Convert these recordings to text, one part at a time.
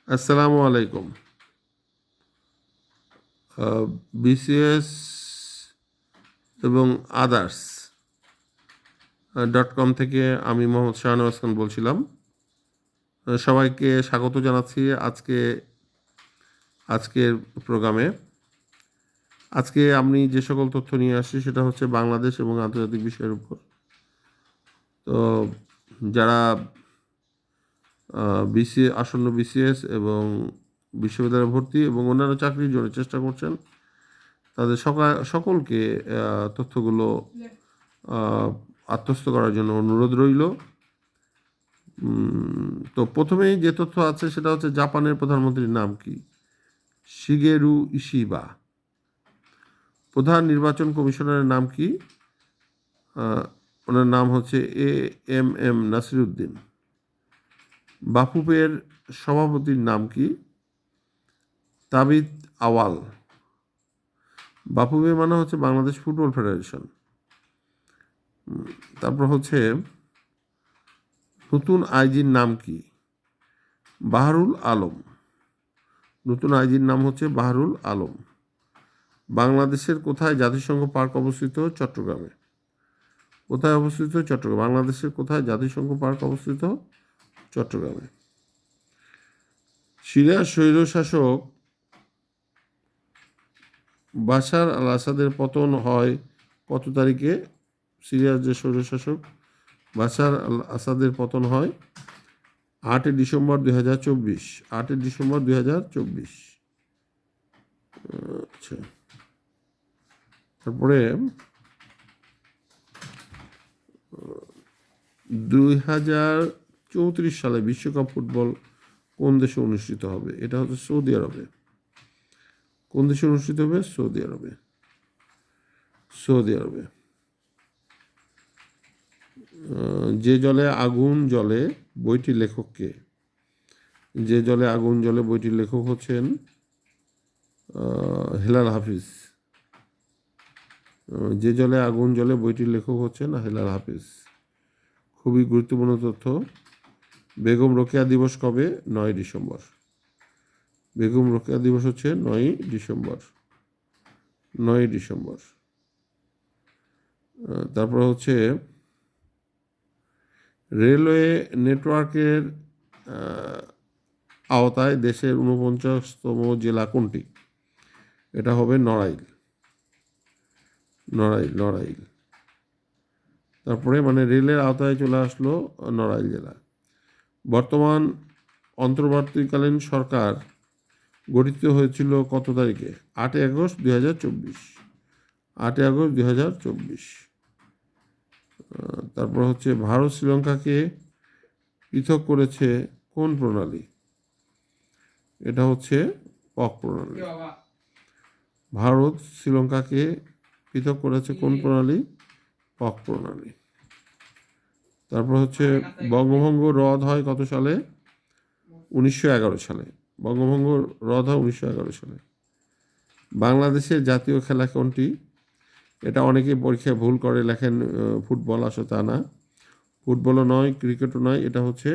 আসসালামু আলাইকুম। বিসিএস এবং আদার্স .com থেকে আমি মোহাম্মদ শাহনওয়াজ খান বলছিলাম। সবাইকে স্বাগত জানাচ্ছি আজকের প্রোগ্রামে। আজকে আমি যে সকল তথ্য নিয়ে আসছি সেটা হচ্ছে বাংলাদেশ এবং আন্তর্জাতিক বিষয়ের উপর। তো যারা আসন্ন বিসিএস এবং বিশ্ববিদ্যালয়ে ভর্তি এবং অন্যান্য চাকরির জন্য চেষ্টা করছেন তাদের সকলকে তথ্যগুলো আত্মস্থ করার জন্য অনুরোধ রইল। তো প্রথমেই যে তথ্য আছে সেটা হচ্ছে জাপানের প্রধানমন্ত্রীর নাম কি? Shigeru Ishiba. প্রধান নির্বাচন কমিশনারের নাম কি? ওনার নাম হচ্ছে এএমএম নাসিরউদ্দিন। বাফুফের সভাপতির নাম কি? তাবিত আওয়াল। বাফুফে মানে হচ্ছে বাংলাদেশ ফুটবল ফেডারেশন। তারপর হচ্ছে নতুন আইজির নাম কি? বাহারুল আলম। নতুন আইজির নাম হচ্ছে বাহারুল আলম। বাংলাদেশের কোথায় জাতিসংঘ পার্ক অবস্থিত? চট্টগ্রামে। কোথায় অবস্থিত? চট্টগ্রাম। বাংলাদেশের কোথায় জাতিসংঘ পার্ক অবস্থিত? চট্টগ্রামে। সিরিয়ার স্বৈরশাসক বাশার আল আসাদের পতন হয় কত তারিখে? সিরিয়ার যে স্বৈরশাসক বাশার আল আসাদের পতন হয় 8 ডিসেম্বর 2024। 8 ডিসেম্বর 2024। আচ্ছা, তারপরে 2034 সালে বিশ্বকাপ ফুটবল কোন দেশে অনুষ্ঠিত হবে? এটা হচ্ছে সৌদি আরবে। কোন দেশে অনুষ্ঠিত হবে? সৌদি আরবে। সৌদি আরবে। যে জলে আগুন জ্বলে বইটির লেখক কে? যে জলে আগুন জ্বলে বইটির লেখক হচ্ছেন হেলাল হাফিজ। যে জলে আগুন জ্বলে বইটির লেখক হচ্ছেন হেলাল হাফিজ। খুবই গুরুত্বপূর্ণ তথ্য। বেগম রোকেয়া দিবস কবে? 9 ডিসেম্বর। বেগম রোকেয়া দিবস হচ্ছে 9 ডিসেম্বর। 9 ডিসেম্বর। তারপর হচ্ছে রেলওয়ে নেটওয়ার্কের আওতায় দেশের 49তম জেলা কোনটি? এটা হবে নড়াইল। নড়াইল। নড়াইল। তারপরে মানে রেলের আওতায় চলে আসলো নড়াইল জেলা। বর্তমান অন্তর্বর্তীকালীন সরকার গঠিত হয়েছিল কত তারিখে? 8 আগস্ট 2024। 8 আগস্ট 2024। তারপর হচ্ছে ভারত শ্রীলঙ্কাকে পৃথক করেছে কোন প্রণালী? এটা হচ্ছে পক প্রণালী। ভারত শ্রীলঙ্কাকে পৃথক করেছে কোন প্রণালী? পক প্রণালী। তারপর হচ্ছে বঙ্গভঙ্গ রদ হয় কত সালে? 1911 সালে। বঙ্গভঙ্গ রদ হয় 1911 সালে। বাংলাদেশের জাতীয় খেলা কোনটি? এটা অনেকেই পরীক্ষায় ভুল করে লেখেন ফুটবল, আসলে তা না। ফুটবলও নয়, ক্রিকেটও নয়, এটা হচ্ছে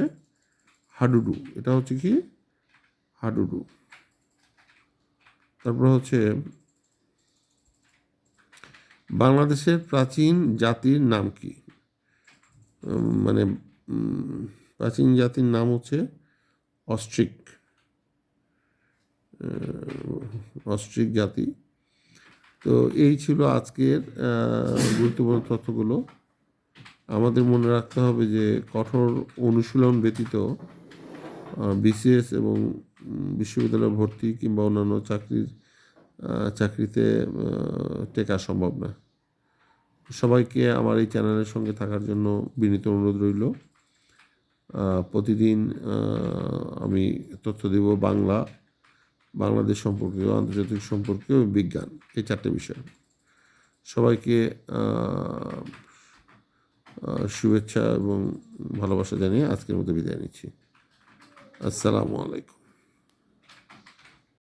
হাডুডু। এটা হচ্ছে কি? হাডুডু। তারপর হচ্ছে বাংলাদেশের প্রাচীন জাতির নাম কি? মানে প্রাচীন জাতির নাম হচ্ছে অস্ট্রিক। অস্ট্রিক জাতি। তো এই ছিল আজকের গুরুত্বপূর্ণ তথ্যগুলো। আমাদের মনে রাখতে হবে যে কঠোর অনুশীলন ব্যতীত বিসিএস এবং বিশ্ববিদ্যালয় ভর্তি কিংবা অন্যান্য চাকরিতে টেকা সম্ভব না। সবাইকে আমার এই চ্যানেলের সঙ্গে থাকার জন্য বিনীত অনুরোধ রইল। প্রতিদিন আমি তথ্য দেব বাংলাদেশ সম্পর্কে, আন্তর্জাতিক সম্পর্কে ও বিজ্ঞান, এই 4টে বিষয়। সবাইকে শুভেচ্ছা এবং ভালোবাসা জানিয়ে আজকের মতো বিদায় নিচ্ছি। আসসালামু আলাইকুম।